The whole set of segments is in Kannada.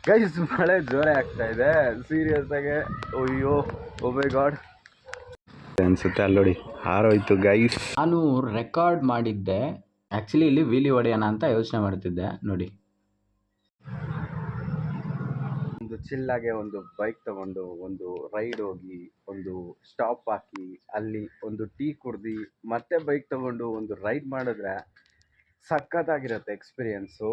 ಗೈಸ್ ಮಳೆ ಜೋರೇ ಆಗ್ತಾ ಇದೆ ಸೀರಿಯಸ್ ಆಗಿ. ಅಯ್ಯೋ ಓ ಮೈ ಗಾಡ್ ಅನ್ಸುತ್ತೆ ಅಲ್ಲಿ ನೋಡಿ ಹಾರೋಯ್ತು ಗೈಸ್. ನಾನು ರೆಕಾರ್ಡ್ ಮಾಡಿದ್ದೆ ಆ್ಯಕ್ಚುಲಿ ಇಲ್ಲಿ ವೀಲಿ ಹೊಡೆಯೋಣ ಅಂತ ಯೋಚನೆ ಮಾಡ್ತಿದ್ದೆ ನೋಡಿ. ಒಂದು ಚಿಲ್ಲಾಗೆ ಒಂದು ಬೈಕ್ ತಗೊಂಡು ಒಂದು ರೈಡ್ ಹೋಗಿ ಒಂದು ಸ್ಟಾಪ್ ಹಾಕಿ ಅಲ್ಲಿ ಒಂದು ಟೀ ಕುಡ್ದು ಮತ್ತೆ ಬೈಕ್ ತಗೊಂಡು ಒಂದು ರೈಡ್ ಮಾಡಿದ್ರೆ ಸಖತ್ತಾಗಿರುತ್ತೆ ಎಕ್ಸ್ಪೀರಿಯನ್ಸು.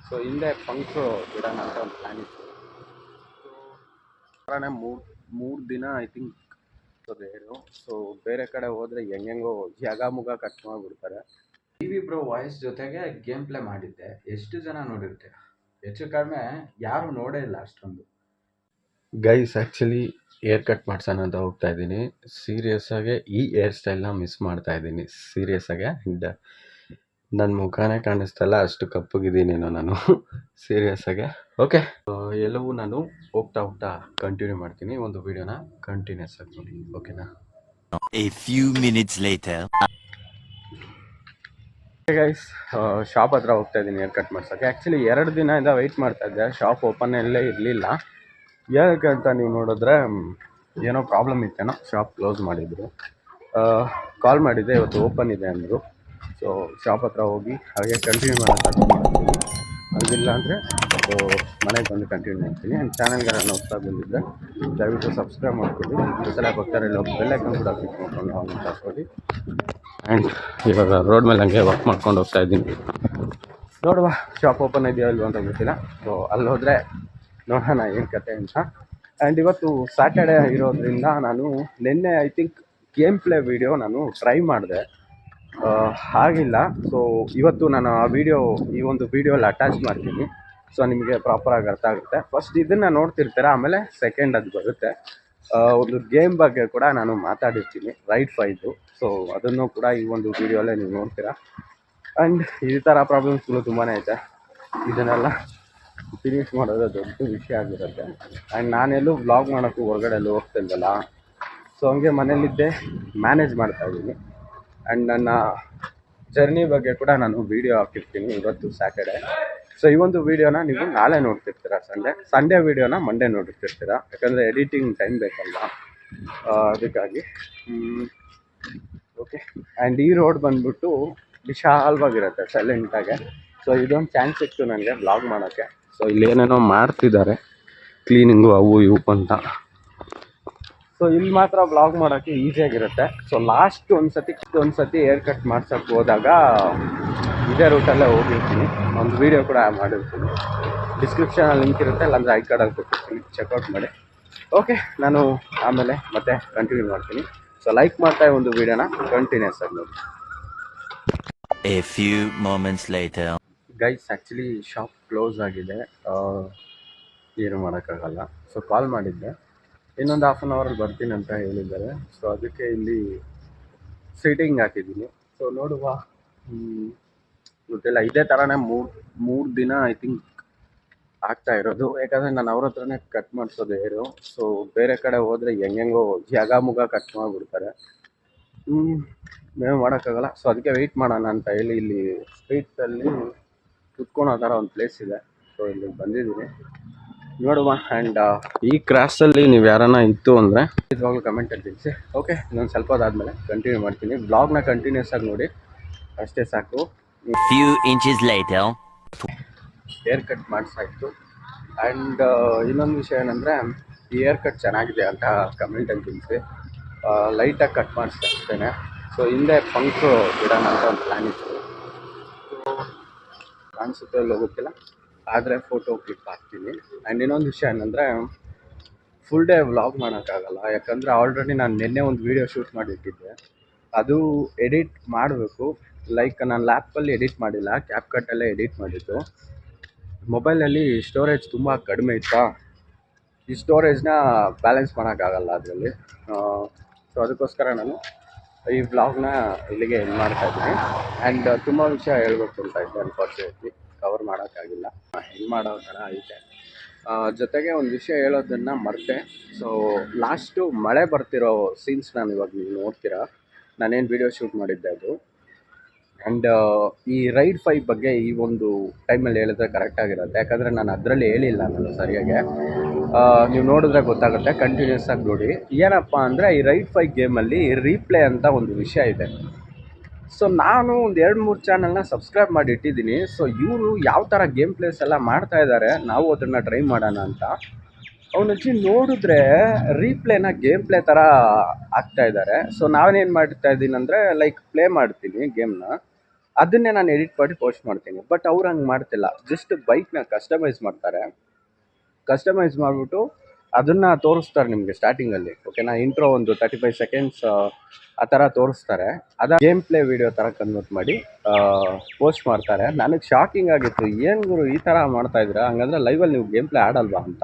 ಸೊ ಹಿಂದೆ ಫಂಕ್ಸು ಬಿಡೋಣ ಅಂತ ಒಂದು ಪ್ಲ್ಯಾನ್ ಇತ್ತು. ಮೂರು ದಿನ ಐ ಥಿಂಕ್ ಹೇಳು. ಸೊ ಬೇರೆ ಕಡೆ ಹೋದರೆ ಹೆಂಗೆಂಗೋ ಜಾಗ ಮುಗ ಕಟ್ ಮಾಡಿಬಿಡ್ತಾರೆ. ಟಿವಿ ಬ್ರೋ ವಾಯ್ಸ್ ಜೊತೆಗೆ ಗೇಮ್ ಪ್ಲೇ ಮಾಡಿದ್ದೆ. ಎಷ್ಟು ಜನ ನೋಡಿರ್ತೀರ? ಹೆಚ್ಚು ಕಡಿಮೆ ಯಾರು ನೋಡೇ ಇಲ್ಲ ಅಷ್ಟೊಂದು. ಗೈಸ್ ಆ್ಯಕ್ಚುಲಿ ಏರ್ ಕಟ್ ಮಾಡ್ಸೋಣ ಅಂತ ಹೋಗ್ತಾ ಇದ್ದೀನಿ. ಸೀರಿಯಸ್ ಆಗಿ ಈ ಏರ್ ಸ್ಟೈಲ್ನ ಮಿಸ್ ಮಾಡ್ತಾ ಇದ್ದೀನಿ ಸೀರಿಯಸ್ ಆಗಿ. ಆ್ಯಂಡ್ ನನ್ನ ಮುಖನೇ ಕಾಣಿಸ್ತಲ್ಲ, ಅಷ್ಟು ಕಪ್ಪಗಿದ್ದೀನೇನೋ ನಾನು ಸೀರಿಯಸ್ ಆಗಿ. ಓಕೆ, ಎಲ್ಲವೂ ನಾನು ಹೋಗ್ತಾ ಕಂಟಿನ್ಯೂ ಮಾಡ್ತೀನಿ ಒಂದು ವಿಡಿಯೋನ ಕಂಟಿನ್ಯೂಸ್ ಆಗಿ ನೋಡಿ, ಓಕೆನಾ? A few minutes later. Guys shop ಹತ್ರ ಹೋಗ್ತಾ ಇದ್ದೀನಿ ಏರ್ ಕಟ್ ಮಾಡ್ಸೋಕ್ಕೆ. ಆ್ಯಕ್ಚುಲಿ 2 ದಿನದಿಂದ ವೆಯ್ಟ್ ಮಾಡ್ತಾ ಇದ್ದೆ, ಶಾಪ್ ಓಪನ್ನಲ್ಲೇ ಇರಲಿಲ್ಲ. ಏನಕ್ಕೆ ಅಂತ ನೀವು ನೋಡಿದ್ರೆ ಏನೋ ಪ್ರಾಬ್ಲಮ್ ಇತ್ತೇನೋ, ಶಾಪ್ ಕ್ಲೋಸ್ ಮಾಡಿದ್ರು. ಕಾಲ್ ಮಾಡಿದ್ದೆ, ಇವತ್ತು ಓಪನ್ ಇದೆ ಅಂದರು. ಸೊ ಶಾಪ್ ಹತ್ರ ಹೋಗಿ ಹಾಗೆ ಕಂಟಿನ್ಯೂ ಮಾಡೋಕ್ಕಾಗ್ತೀನಿ. ಅದಿಲ್ಲ ಅಂದರೆ ಮನೆಗೆ ಬಂದು ಕಂಟಿನ್ಯೂ ಮಾಡ್ತೀನಿ. ಆ್ಯಂಡ್ ಚಾನಲ್ಗೆ ನಾನು ಹೊಸ್ದಾಗಿ ಬಂದಿದ್ದೆ, ದಯವಿಟ್ಟು ಸಬ್ಸ್ಕ್ರೈಬ್ ಮಾಡ್ಕೊಳ್ಳಿ. ಈ ಸಲ ಬರ್ತಾರೆ ಬೆಲ್ ಐಕಾನ್ ಕೂಡ ಕ್ಲಿಕ್ ಮಾಡ್ಕೊಂಡು ಆನ್ ಮಾಡ್ಕೊಳ್ಳಿ. ಆ್ಯಂಡ್ ಇವಾಗ ರೋಡ್ ಮೇಲೆ ಹಂಗೆ ವರ್ಕ್ ಮಾಡ್ಕೊಂಡು ಹೋಗ್ತಾ ಇದ್ದೀನಿ. ನೋಡುವ ಶಾಪ್ ಓಪನ್ ಇದೆಯೋ ಇಲ್ವೋ ಅಂತ ಗೊತ್ತಿಲ್ಲ. ಸೊ ಅಲ್ಲಿ ಹೋದರೆ ನೋಡೋಣ ಏನು ಕತೆ ಅಂತ. ಆ್ಯಂಡ್ ಇವತ್ತು ಸ್ಯಾಟರ್ಡೇ ಇರೋದ್ರಿಂದ ನಾನು ನಿನ್ನೆ I think game play video ನಾನು ಟ್ರೈ ಮಾಡಿದೆ, ಆಗಿಲ್ಲ. ಸೊ ಇವತ್ತು ನಾನು ಆ ವಿಡಿಯೋ ಈ ಒಂದು ವೀಡಿಯೋಲ್ಲಿ ಅಟ್ಯಾಚ್ ಮಾಡ್ತೀನಿ. ಸೊ ನಿಮಗೆ ಪ್ರಾಪರಾಗಿ ಅರ್ಥ ಆಗುತ್ತೆ. ಫಸ್ಟ್ ಇದನ್ನು ನೋಡ್ತಿರ್ತೀರ, ಆಮೇಲೆ ಸೆಕೆಂಡ್ ಅದು ಬರುತ್ತೆ. ಒಂದು ಗೇಮ್ ಬಗ್ಗೆ ಕೂಡ ನಾನು ಮಾತಾಡಿರ್ತೀನಿ, ರೈಡ್ 5. ಸೊ ಅದನ್ನು ಕೂಡ ಈ ಒಂದು ವೀಡಿಯೋಲ್ಲೇ ನೀವು ನೋಡ್ತೀರಾ. ಆ್ಯಂಡ್ ಈ ಥರ ಪ್ರಾಬ್ಲಮ್ಸ್ಗಳು ತುಂಬಾ ಐತೆ. ಇದನ್ನೆಲ್ಲ ಫಿನಿಷ್ ಮಾಡೋದು ದೊಡ್ಡ ವಿಷಯ ಆಗಿರುತ್ತೆ. ಆ್ಯಂಡ್ ನಾನೆಲ್ಲೂ ವ್ಲಾಗ್ ಮಾಡೋಕ್ಕೂ ಹೊರಗಡೆ ಎಲ್ಲೂ ಹೋಗ್ತಿಲ್ವಲ್ಲ. ಸೊ ಹಂಗೆ ಮನೇಲಿದ್ದೆ ಮ್ಯಾನೇಜ್ ಮಾಡ್ತಾಯಿದ್ದೀನಿ. ಆ್ಯಂಡ್ ನನ್ನ ಜರ್ನಿ ಬಗ್ಗೆ ಕೂಡ ನಾನು ವೀಡಿಯೋ ಹಾಕಿರ್ತೀನಿ ಇವತ್ತು ಸ್ಯಾಟರ್ಡೆ. ಸೊ ಈ ಒಂದು ವೀಡಿಯೋನ ನೀವು ನಾಳೆ ನೋಡ್ತಿರ್ತೀರ, ಸಂಡೇ ವೀಡಿಯೋನ ಮಂಡೇ ನೋಡ್ತಿರ್ತೀರ. ಯಾಕಂದರೆ ಎಡಿಟಿಂಗ್ ಟೈಮ್ ಬೇಕಲ್ಲ, ಅದಕ್ಕಾಗಿ. ಓಕೆ, ಆ್ಯಂಡ್ ಈ ರೋಡ್ ಬಂದ್ಬಿಟ್ಟು ವಿಶಾಲವಾಗಿರುತ್ತೆ, ಸೈಲೆಂಟಾಗೆ. ಸೊ ಇದೊಂದು ಚಾನ್ಸ್ ಇತ್ತು ನನಗೆ ವ್ಲಾಗ್ ಮಾಡೋಕ್ಕೆ. ಸೊ ಇಲ್ಲಿ ಏನೇನೋ ಮಾಡ್ತಿದ್ದಾರೆ, ಕ್ಲೀನಿಂಗು ಅವು ಇವು ಅಂತ. ಸೊ ಇಲ್ಲಿ ಮಾತ್ರ ವ್ಲಾಗ್ ಮಾಡೋಕ್ಕೆ ಈಸಿಯಾಗಿರುತ್ತೆ. ಸೊ ಲಾಸ್ಟ್ ಒಂದು ಸತಿ ಏರ್ ಕಟ್ ಮಾಡ್ಸೋಕ್ಕೆ ಹೋದಾಗ ಇದೇ ರೂಟಲ್ಲೇ ಹೋಗಿರ್ತೀನಿ, ಒಂದು ವೀಡಿಯೋ ಕೂಡ ಮಾಡಿರ್ತೀನಿ. ಡಿಸ್ಕ್ರಿಪ್ಷನಲ್ಲಿ ಲಿಂಕ್ ಇರುತ್ತೆ, ಇಲ್ಲಾಂದರೆ ಐ ಕಾರ್ಡಲ್ಲಿ ಕೊಟ್ಟಿರ್ತೀನಿ, ಚೆಕ್ಔಟ್ ಮಾಡಿ. ಓಕೆ, ನಾನು ಆಮೇಲೆ ಮತ್ತೆ ಕಂಟಿನ್ಯೂ ಮಾಡ್ತೀನಿ. ಸೊ ಲೈಕ್ ಮಾಡ್ತಾ ಒಂದು ವೀಡಿಯೋನ ಕಂಟಿನ್ಯೂಸ್ ಆಗಿ ನೋಡಿ. A few moments later. Guys actually shop close ಆಗಿದೆ, ಏನು ಮಾಡೋಕ್ಕಾಗಲ್ಲ. ಸೊ ಕಾಲ್ ಮಾಡಿದ್ದೆ, ಇನ್ನೊಂದು 1/2 ಅವರಲ್ಲಿ ಬರ್ತೀನಿ ಅಂತ ಹೇಳಿದ್ದಾರೆ. ಸೊ ಅದಕ್ಕೆ ಇಲ್ಲಿ ಸೀಟಿಂಗ್ ಹಾಕಿದ್ದೀನಿ. ಸೊ ನೋಡುವ, ಗೊತ್ತಿಲ್ಲ. ಇದೇ ಥರನೇ ಮೂರು ದಿನ ಐ ಥಿಂಕ್ ಆಗ್ತಾ ಇರೋದು. ಯಾಕಂದರೆ ನಾನು ಅವ್ರ ಹತ್ರನೇ ಕಟ್ ಮಾಡಿಸೋದು ಹೇಳು. ಸೊ ಬೇರೆ ಕಡೆ ಹೋದರೆ ಹೆಂಗೆಂಗೋ ಜಾಗ ಮುಗ ಕಟ್ ಮಾಡಿಬಿಡ್ತಾರೆ, ಏನು ಮಾಡೋಕ್ಕಾಗಲ್ಲ. ಸೊ ಅದಕ್ಕೆ ವೆಯ್ಟ್ ಮಾಡೋಣ ಅಂತ ಹೇಳಿ ಇಲ್ಲಿ ಸ್ಟ್ರೀಟಲ್ಲಿ ಕುತ್ಕೊಳೋ ಥರ ಒಂದು ಪ್ಲೇಸ್ ಇದೆ. ಸೊ ಇಲ್ಲಿ ಬಂದಿದ್ದೀನಿ, ನೋಡುವ. ಆ್ಯಂಡ್ ಈ ಕ್ರಾಸಲ್ಲಿ ನೀವು ಯಾರನ್ನ ಇತ್ತು ಅಂದರೆ ಇವಾಗಲೂ ಕಮೆಂಟಲ್ಲಿ ತಿಳಿಸಿ. ಓಕೆ, ಇನ್ನೊಂದು ಸ್ವಲ್ಪ ಹೊತ್ತಾದಮೇಲೆ ಕಂಟಿನ್ಯೂ ಮಾಡ್ತೀನಿ. ಬ್ಲಾಗ್ನ ಕಂಟಿನ್ಯೂಸ್ ಆಗಿ ನೋಡಿ, ಅಷ್ಟೇ ಸಾಕು. Few inches later. Air cut ಮಾಡಿಸಾಯ್ತು. ಆ್ಯಂಡ್ ಇನ್ನೊಂದು ವಿಷಯ ಏನಂದರೆ, ಈ ಏರ್ ಕಟ್ ಚೆನ್ನಾಗಿದೆ ಅಂತ ಕಮೆಂಟಲ್ಲಿ ತಿಳಿಸಿ. ಲೈಟಾಗಿ ಕಟ್ ಮಾಡಿಸ್ತಾ ಅಷ್ಟೇ. ಸೊ ಹಿಂದೆ ಫಂಕ್ಸು ಬಿಡೋಣ ಅಂತ ಒಂದು ಪ್ಲ್ಯಾನ್ ಇತ್ತು. ಸೊ ಕಾಣಿಸುತ್ತೆ ಎಲ್ಲೋ ಗೊತ್ತಿಲ್ಲ, ಆದರೆ ಫೋಟೋ ಕ್ಲಿಕ್ ಹಾಕ್ತೀನಿ. ಆ್ಯಂಡ್ ಇನ್ನೊಂದು ವಿಷಯ ಏನಂದರೆ, ಫುಲ್ ಡೇ ವ್ಲಾಗ್ ಮಾಡೋಕ್ಕಾಗಲ್ಲ. ಯಾಕಂದರೆ ಆಲ್ರೆಡಿ ನಾನು ನಿನ್ನೆ ಒಂದು ವೀಡಿಯೋ ಶೂಟ್ ಮಾಡಿಟ್ಟಿದ್ದೆ, ಅದು ಎಡಿಟ್ ಮಾಡಬೇಕು. ಲೈಕ್ ನಾನು ಲ್ಯಾಪಲ್ಲಿ ಎಡಿಟ್ ಮಾಡಿಲ್ಲ, ಕ್ಯಾಪ್ ಕಟ್ಟಲ್ಲೇ ಎಡಿಟ್ ಮಾಡಿದ್ದು. ಮೊಬೈಲಲ್ಲಿ ಸ್ಟೋರೇಜ್ ತುಂಬ ಕಡಿಮೆ ಇತ್ತಾ, ಈ ಸ್ಟೋರೇಜ್ನ ಬ್ಯಾಲೆನ್ಸ್ ಮಾಡೋಕ್ಕಾಗಲ್ಲ ಅದರಲ್ಲಿ. ಸೊ ಅದಕ್ಕೋಸ್ಕರ ನಾನು ಈ ವ್ಲಾಗ್ನ ಇಲ್ಲಿಗೆ ಎಂಡ್ ಮಾಡ್ತಾಯಿದ್ದೀನಿ. ಆ್ಯಂಡ್ ತುಂಬ ವಿಷಯ ಹೇಳ್ಬೇಕು ಅಂತ ಇದ್ದೆ, ಅನ್ಫಾರ್ಚುನೇಟ್ಲಿ ಕವರ್ ಮಾಡೋಕ್ಕಾಗಿಲ್ಲ. ಹೆಂಗೆ ಮಾಡೋ ಥರ ಐತೆ. ಜೊತೆಗೆ ಒಂದು ವಿಷಯ ಹೇಳೋದನ್ನು ಮರೆತೆ. ಸೊ ಲಾಸ್ಟು ಮಳೆ ಬರ್ತಿರೋ ಸೀನ್ಸ್ ನಾನು ಇವಾಗ ನೀವು ನೋಡ್ತೀರಾ, ನಾನೇನು ವೀಡಿಯೋ ಶೂಟ್ ಮಾಡಿದ್ದೆ ಅದು. ಆ್ಯಂಡ್ ಈ ರೈಡ್ 5 ಬಗ್ಗೆ ಈ ಒಂದು ಟೈಮಲ್ಲಿ ಹೇಳಿದ್ರೆ ಕರೆಕ್ಟಾಗಿರುತ್ತೆ, ಯಾಕಂದರೆ ನಾನು ಅದರಲ್ಲಿ ಹೇಳಿಲ್ಲ ನಾನು ಸರಿಯಾಗಿ. ನೀವು ನೋಡಿದ್ರೆ ಗೊತ್ತಾಗುತ್ತೆ, ಕಂಟಿನ್ಯೂಸ್ ಆಗಿ ನೋಡಿ. ಏನಪ್ಪ ಅಂದರೆ ಈ ರೈಡ್ 5 ಗೇಮಲ್ಲಿ ರೀಪ್ಲೇ ಅಂತ ಒಂದು ವಿಷಯ ಇದೆ. ಸೊ ನಾನು ಒಂದು 2-3 ಚಾನಲ್ನ ಸಬ್ಸ್ಕ್ರೈಬ್ ಮಾಡಿ ಇಟ್ಟಿದ್ದೀನಿ. ಸೊ ಇವರು ಯಾವ ಥರ ಗೇಮ್ ಪ್ಲೇಸ್ ಎಲ್ಲ ಮಾಡ್ತಾ ಇದ್ದಾರೆ, ನಾವು ಅದನ್ನು ಟ್ರೈ ಮಾಡೋಣ ಅಂತ. ಅವನಚ್ಚಿ ನೋಡಿದ್ರೆ ರೀಪ್ಲೇನ ಗೇಮ್ ಪ್ಲೇ ಥರ ಆಗ್ತಾ ಇದ್ದಾರೆ. ಸೊ ನಾನೇನು ಮಾಡ್ತಾ ಇದ್ದೀನಿ ಅಂದರೆ ಲೈಕ್ ಪ್ಲೇ ಮಾಡ್ತೀನಿ ಗೇಮ್ನ, ಅದನ್ನೇ ನಾನು ಎಡಿಟ್ ಮಾಡಿ ಪೋಸ್ಟ್ ಮಾಡ್ತೀನಿ. ಬಟ್ ಅವ್ರು ಹಂಗೆ ಮಾಡ್ತಿಲ್ಲ, ಜಸ್ಟ್ ಬೈಕ್ನ ಕಸ್ಟಮೈಸ್ ಮಾಡ್ತಾರೆ. ಕಸ್ಟಮೈಸ್ ಮಾಡಿಬಿಟ್ಟು ಅದನ್ನು ತೋರಿಸ್ತಾರೆ ನಿಮಗೆ ಸ್ಟಾರ್ಟಿಂಗಲ್ಲಿ. ಓಕೆನಾ, ಇಂಟ್ರೋ ಒಂದು 35 ಸೆಕೆಂಡ್ಸ್ ಆ ಥರ ತೋರಿಸ್ತಾರೆ. ಅದ ಗೇಮ್ ಪ್ಲೇ ವಿಡಿಯೋ ಥರ ಕನ್ವರ್ಟ್ ಮಾಡಿ ಪೋಸ್ಟ್ ಮಾಡ್ತಾರೆ. ನನಗೆ ಶಾಕಿಂಗ್ ಆಗಿತ್ತು, ಏನು ಗುರು ಈ ಥರ ಮಾಡ್ತಾಯಿದ್ದೀರಾ, ಹಂಗಂದ್ರೆ ಲೈವಲ್ಲಿ ನೀವು ಗೇಮ್ ಪ್ಲೇ ಆಡಲ್ವಾ ಅಂತ.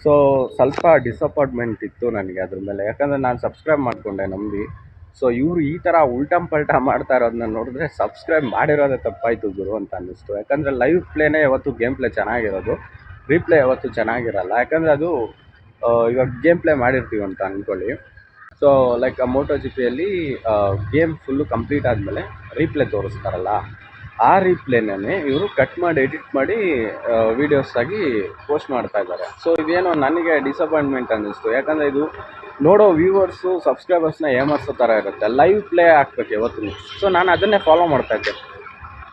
ಸೊ ಸ್ವಲ್ಪ ಡಿಸಪಾಯಿಂಟ್ಮೆಂಟ್ ಇತ್ತು ನನಗೆ ಅದ್ರ ಮೇಲೆ, ಯಾಕಂದರೆ ನಾನು ಸಬ್ಸ್ಕ್ರೈಬ್ ಮಾಡಿಕೊಂಡೆ ನಂಬಿ. ಸೊ ಇವರು ಈ ಥರ ಉಲ್ಟಂ ಪಲ್ಟಾ ಮಾಡ್ತಾ ಇರೋದನ್ನ ನೋಡಿದ್ರೆ ಸಬ್ಸ್ಕ್ರೈಬ್ ಮಾಡಿರೋದೇ ತಪ್ಪಾಯಿತು ಗುರು ಅಂತ ಅನ್ನಿಸ್ತು. ಯಾಕಂದರೆ ಲೈವ್ ಪ್ಲೇನೇ ಯಾವತ್ತು ಗೇಮ್ ಪ್ಲೇ ಚೆನ್ನಾಗಿರೋದು, ರೀಪ್ಲೇ ಯಾವತ್ತು ಚೆನ್ನಾಗಿರಲ್ಲ. ಯಾಕಂದರೆ ಅದು ಇವಾಗ ಗೇಮ್ ಪ್ಲೇ ಮಾಡಿರ್ತೀವಿ ಅಂತ ಅಂದ್ಕೊಳ್ಳಿ. ಸೊ ಲೈಕ್ ಮೋಟೋ ಜಿ ಪಿಯಲ್ಲಿ ಗೇಮ್ ಫುಲ್ಲು ಕಂಪ್ಲೀಟ್ ಆದಮೇಲೆ ರೀಪ್ಲೇ ತೋರಿಸ್ತಾರಲ್ಲ, ಆ ರೀಪ್ಲೇನೇ ಇವರು ಕಟ್ ಮಾಡಿ ಎಡಿಟ್ ಮಾಡಿ ವೀಡಿಯೋಸ್ ಆಗಿ ಪೋಸ್ಟ್ ಮಾಡ್ತಾ ಇದ್ದಾರೆ. ಸೊ ಇದೇನೋ ನನಗೆ ಡಿಸಪಾಯಿಂಟ್ಮೆಂಟ್ ಅನ್ನಿಸ್ತು, ಯಾಕಂದರೆ ಇದು ನೋಡೋ ವ್ಯೂವರ್ಸು ಸಬ್ಸ್ಕ್ರೈಬರ್ಸ್ನ ಏಮಾರಿಸೋ ಥರ ಇರುತ್ತೆ. ಲೈವ್ ಪ್ಲೇ ಹಾಕ್ಬೇಕು ಯಾವತ್ತೂ. ಸೊ ನಾನು ಅದನ್ನೇ ಫಾಲೋ ಮಾಡ್ತಾಯಿದ್ದೆ.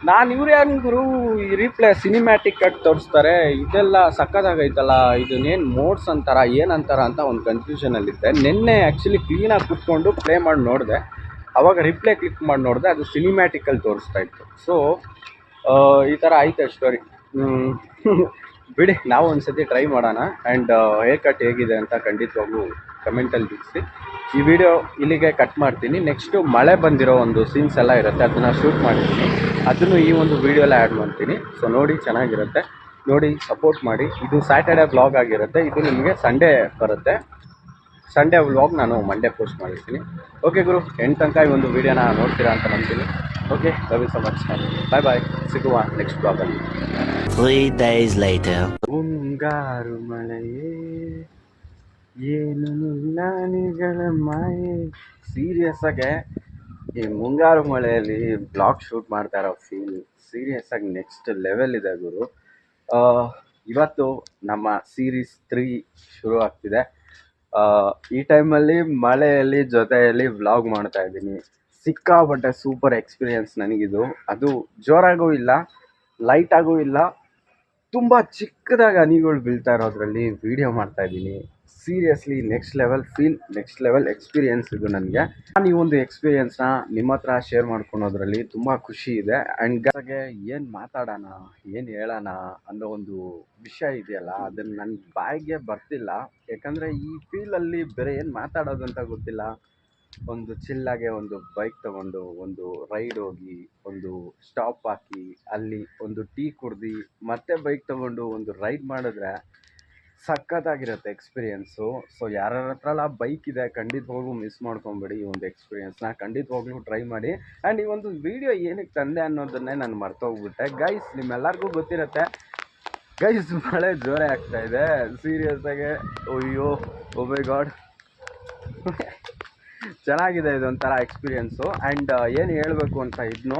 ನಾನು ಇವ್ರು ಯಾರು ಗುರು ಈ ರೀಪ್ಲೇ ಸಿನಿಮ್ಯಾಟಿಕ್ ಕಟ್ ತೋರಿಸ್ತಾರೆ, ಇದೆಲ್ಲ ಸಕ್ಕತ್ತಾಗೈತಲ್ಲ, ಇದನ್ನೇನು ಮೋಡ್ಸ್ ಅಂತಾರ ಏನಂತಾರ ಅಂತ ಒಂದು ಕನ್ಫ್ಯೂಷನಲ್ಲಿದ್ದೆ. ನಿನ್ನೆ ಆ್ಯಕ್ಚುಲಿ ಕ್ಲೀನಾಗಿ ಕೂತ್ಕೊಂಡು ಪ್ಲೇ ಮಾಡಿ ನೋಡಿದೆ, ಆವಾಗ ರಿಪ್ಲೇ ಕ್ಲಿಕ್ ಮಾಡಿ ನೋಡಿದೆ, ಅದು ಸಿನಿಮ್ಯಾಟಿಕಲ್ಲಿ ತೋರಿಸ್ತಾ ಇತ್ತು. ಸೊ ಈ ಥರ ಆಯ್ತು ಸ್ಟೋರಿ. ಬಿಡಿ, ನಾವು ಒಂದು ಸತಿ ಟ್ರೈ ಮಾಡೋಣ. ಆ್ಯಂಡ್ ಹೇರ್ ಕಟ್ ಹೇಗಿದೆ ಅಂತ ಖಂಡಿತವಾಗ್ಲೂ ಕಮೆಂಟಲ್ಲಿ ತಿಳಿಸಿ. ಈ ವಿಡಿಯೋ ಇಲ್ಲಿಗೆ ಕಟ್ ಮಾಡ್ತೀನಿ. ನೆಕ್ಸ್ಟು ಮಳೆ ಬಂದಿರೋ ಒಂದು ಸೀನ್ಸ್ ಎಲ್ಲ ಇರುತ್ತೆ, ಅದನ್ನು ಶೂಟ್ ಮಾಡಿದ್ದೀನಿ, ಅದನ್ನು ಈ ಒಂದು ವೀಡಿಯೋಲ್ಲೇ ಆ್ಯಡ್ ಮಾಡ್ತೀನಿ. ಸೊ ನೋಡಿ, ಚೆನ್ನಾಗಿರುತ್ತೆ, ನೋಡಿ ಸಪೋರ್ಟ್ ಮಾಡಿ. ಇದು ಸ್ಯಾಟರ್ಡೇ ವ್ಲಾಗ್ ಆಗಿರುತ್ತೆ, ಇದು ನಿಮಗೆ ಸಂಡೇ ಬರುತ್ತೆ. ಸಂಡೇ ವ್ಲಾಗ್ ನಾನು ಮಂಡೇ ಪೋಸ್ಟ್ ಮಾಡಿರ್ತೀನಿ. ಓಕೆ ಗುರು, ಎಂಟು ತನಕ ಈ ಒಂದು ವೀಡಿಯೋನ ನೋಡ್ತೀರಾ ಅಂತ ನಂಬ್ತೀನಿ. Okay, love you so much. Bye bye, ಸಿಗುವ ನೆಕ್ಸ್ಟ್ ಬ್ಲಾಗಲ್ಲಿ. 3 days later. ಮುಂಗಾರು ಮಳೆಯೇ ಏನು ನಿನ್ನಾನಿಗಳ ಮಾಯೆ. ಸೀರಿಯಸ್ ಆಗಿ ಈ ಮುಂಗಾರು ಮಳೆಯಲ್ಲಿ ಬ್ಲಾಗ್ ಶೂಟ್ ಮಾಡ್ತಾ ಇರೋ ಫೀಲ್ ಸೀರಿಯಸ್ ಆಗಿ ನೆಕ್ಸ್ಟ್ ಲೆವೆಲ್ ಇದೆ ಗುರು. ಇವತ್ತು ನಮ್ಮ ಸೀರೀಸ್ 3 ಶುರು ಆಗ್ತಿದೆ. ಈ ಟೈಮಲ್ಲಿ ಮಳೆಯಲ್ಲಿ ಜೊತೆಯಲ್ಲಿ ವ್ಲಾಗ್ ಮಾಡ್ತಾ ಇದ್ದೀನಿ. ಸಿಕ್ಕಾಪಟ್ಟೆ ಸೂಪರ್ ಎಕ್ಸ್ಪೀರಿಯನ್ಸ್ ನನಗಿದು. ಅದು ಜೋರಾಗೂ ಇಲ್ಲ, ಲೈಟಾಗೂ ಇಲ್ಲ, ತುಂಬ ಚಿಕ್ಕದಾಗಿ ಹನಿಗಳು ಬೀಳ್ತಾ ಇರೋದ್ರಲ್ಲಿ ವೀಡಿಯೋ ಮಾಡ್ತಾ ಇದ್ದೀನಿ. Seriously next level feel, next level experience ಇದು ನನಗೆ. ನಾನು ಈ ಒಂದು ಎಕ್ಸ್ಪೀರಿಯನ್ಸ್ನ ನಿಮ್ಮ ಹತ್ರ ಶೇರ್ ಮಾಡ್ಕೊಳೋದ್ರಲ್ಲಿ ತುಂಬ ಖುಷಿ ಇದೆ. ಆ್ಯಂಡ್ ಹಾಗೆ ಏನು ಮಾತಾಡೋಣ, ಏನು ಹೇಳೋಣ ಅನ್ನೋ ಒಂದು ವಿಷಯ ಇದೆಯಲ್ಲ, ಅದನ್ನು ನನ್ನ ಬಾಯಿಗೆ ಬರ್ತಿಲ್ಲ. ಯಾಕಂದರೆ ಈ ಫೀಲಲ್ಲಿ ಬೇರೆ ಏನು ಮಾತಾಡೋದು ಅಂತ ಗೊತ್ತಿಲ್ಲ. ಒಂದು ಚಿಲ್ಲಾಗೆ ಒಂದು ಬೈಕ್ ತೊಗೊಂಡು ಒಂದು ರೈಡ್ ಹೋಗಿ, ಒಂದು ಸ್ಟಾಪ್ ಹಾಕಿ, ಅಲ್ಲಿ ಒಂದು ಟೀ ಕುಡ್ದು ಮತ್ತೆ ಬೈಕ್ ತೊಗೊಂಡು ಒಂದು ರೈಡ್ ಮಾಡಿದ್ರೆ ಸಖತ್ತಾಗಿರುತ್ತೆ ಎಕ್ಸ್ಪೀರಿಯೆನ್ಸು. ಸೊ ಯಾರ ಹತ್ರ ಎಲ್ಲ ಬೈಕ್ ಇದೆ ಖಂಡಿತವಾಗ್ಲೂ ಮಿಸ್ ಮಾಡ್ಕೊಬೇಡಿ ಈ ಒಂದು ಎಕ್ಸ್ಪೀರಿಯೆನ್ಸ್ನ, ಖಂಡಿತವಾಗ್ಲೂ ಟ್ರೈ ಮಾಡಿ. ಆ್ಯಂಡ್ ಈ ಒಂದು ವಿಡಿಯೋ ಏನಕ್ಕೆ ತಂದೆ ಅನ್ನೋದನ್ನೇ ನಾನು ಮರ್ತೋಗ್ಬಿಟ್ಟೆ. ಗೈಸ್, ನಿಮ್ಮೆಲ್ಲರಿಗೂ ಗೊತ್ತಿರುತ್ತೆ ಗೈಸ್, ಮಳೆ ಜೋರೇ ಆಗ್ತಾಯಿದೆ ಸೀರಿಯಸ್ಸಾಗೆ. ಅಯ್ಯೋ, ಓ ಮೈ ಗಾಡ್, ಚೆನ್ನಾಗಿದೆ ಇದೊಂಥರ ಎಕ್ಸ್ಪೀರಿಯೆನ್ಸು. ಆ್ಯಂಡ್ ಏನು ಹೇಳಬೇಕು ಅಂತ ಇದನ್ನು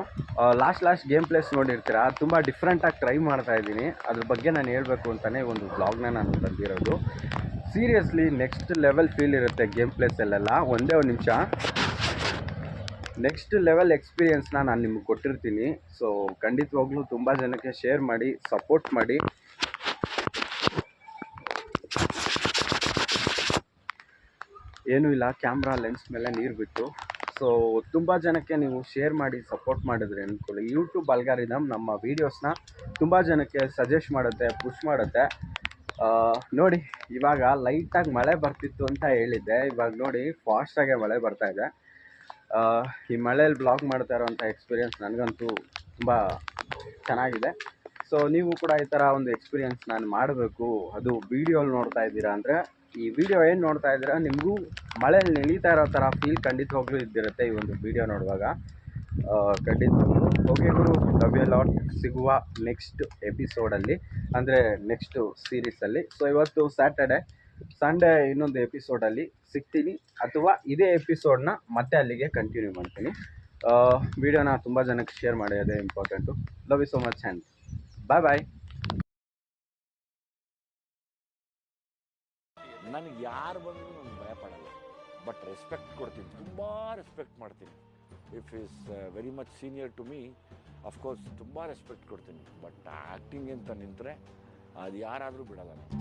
ಲಾಸ್ಟ್ ಗೇಮ್ ಪ್ಲೇಸ್ ನೋಡಿರ್ತೀರ, ತುಂಬ ಡಿಫ್ರೆಂಟಾಗಿ ಟ್ರೈ ಮಾಡ್ತಾಯಿದ್ದೀನಿ. ಅದ್ರ ಬಗ್ಗೆ ನಾನು ಹೇಳಬೇಕು ಅಂತಲೇ ಒಂದು ವ್ಲಾಗ್ನ ನಾನು ತಂದಿರೋದು. ಸೀರಿಯಸ್ಲಿ ನೆಕ್ಸ್ಟ್ ಲೆವೆಲ್ ಫೀಲ್ ಇರುತ್ತೆ ಗೇಮ್ ಪ್ಲೇಸಲ್ಲೆಲ್ಲ. ಒಂದೇ ಒಂದು ನಿಮಿಷ, ನೆಕ್ಸ್ಟ್ ಲೆವೆಲ್ ಎಕ್ಸ್ಪೀರಿಯೆನ್ಸ್ನ ನಾನು ನಿಮಗೆ ಕೊಟ್ಟಿರ್ತೀನಿ. ಸೊ ಖಂಡಿತವಾಗ್ಲೂ ತುಂಬ ಜನಕ್ಕೆ ಶೇರ್ ಮಾಡಿ, ಸಪೋರ್ಟ್ ಮಾಡಿ. ಏನೂ ಇಲ್ಲ, ಕ್ಯಾಮ್ರಾ ಲೆನ್ಸ್ ಮೇಲೆ ನೀರು ಬಿಟ್ಟು. ಸೊ ತುಂಬ ಜನಕ್ಕೆ ನೀವು ಶೇರ್ ಮಾಡಿ ಸಪೋರ್ಟ್ ಮಾಡಿದ್ರೆ ಅಂದ್ಕೊಳ್ಳಿ, ಯೂಟ್ಯೂಬ್ ಅಲ್ಗಾರಿದಮ್ ನಮ್ಮ ವೀಡಿಯೋಸ್ನ ತುಂಬ ಜನಕ್ಕೆ ಸಜೆಸ್ಟ್ ಮಾಡುತ್ತೆ, ಪುಷ್ ಮಾಡುತ್ತೆ. ನೋಡಿ, ಇವಾಗ ಲೈಟಾಗಿ ಮಳೆ ಬರ್ತಿತ್ತು ಅಂತ ಹೇಳಿದ್ದೆ, ಇವಾಗ ನೋಡಿ ಫಾಸ್ಟಾಗೆ ಮಳೆ ಬರ್ತಾಯಿದೆ. ಈ ಮಳೆಯಲ್ಲಿ ಬ್ಲಾಗ್ ಮಾಡ್ತಾ ಇರೋವಂಥ ಎಕ್ಸ್ಪೀರಿಯೆನ್ಸ್ ನನಗಂತೂ ತುಂಬ ಚೆನ್ನಾಗಿದೆ. ಸೊ ನೀವು ಕೂಡ ಈ ಥರ ಒಂದು ಎಕ್ಸ್ಪೀರಿಯೆನ್ಸ್ ನಾನು ಮಾಡಬೇಕು, ಅದು ವೀಡಿಯೋಲ್ಲಿ ನೋಡ್ತಾ ಇದ್ದೀರಾ ಅಂದರೆ, ಈ ವಿಡಿಯೋ ಏನು ನೋಡ್ತಾ ಇದ್ದೀರಾ ನಿಮಗೂ ಮಳೆಯಲ್ಲಿ ನೆನೀತಾ ಇರೋ ಥರ ಫೀಲ್ ಖಂಡಿತವಾಗ್ಲೂ ಇದ್ದಿರುತ್ತೆ ಈ ಒಂದು ವಿಡಿಯೋ ನೋಡುವಾಗ. ಖಂಡಿತವಾಗ್ಲೂ. ಓಕೆ ಗುರು, ಲವ್ ಯು ಲಾಟ್. ಸಿಗುವ ನೆಕ್ಸ್ಟ್ ಎಪಿಸೋಡಲ್ಲಿ, ಅಂದರೆ ನೆಕ್ಸ್ಟು ಸೀರೀಸಲ್ಲಿ. ಸೊ ಇವತ್ತು ಸ್ಯಾಟರ್ಡೆ, ಸಂಡೇ ಇನ್ನೊಂದು ಎಪಿಸೋಡಲ್ಲಿ ಸಿಗ್ತೀನಿ, ಅಥವಾ ಇದೇ ಎಪಿಸೋಡನ್ನ ಮತ್ತೆ ಅಲ್ಲಿಗೆ ಕಂಟಿನ್ಯೂ ಮಾಡ್ತೀನಿ. ವಿಡಿಯೋನ ತುಂಬ ಜನಕ್ಕೆ ಶೇರ್ ಮಾಡಿ, ಅದೇ important. Love you so much and bye bye. ನನಗೆ ಯಾರು ಬಂದರೂ ನಾನು ಭಯಪಡಲ್ಲ, ಬಟ್ ರೆಸ್ಪೆಕ್ಟ್ ಕೊಡ್ತೀನಿ, ತುಂಬ ರೆಸ್ಪೆಕ್ಟ್ ಮಾಡ್ತೀನಿ. If is very much senior to me, of course ತುಂಬ ರೆಸ್ಪೆಕ್ಟ್ ಕೊಡ್ತೀನಿ. ಬಟ್ ಆ್ಯಕ್ಟಿಂಗ್ ಅಂತ ನಿಂತರೆ ಅದು ಯಾರಾದರೂ ಬಿಡಲ್ಲ ನಾನು.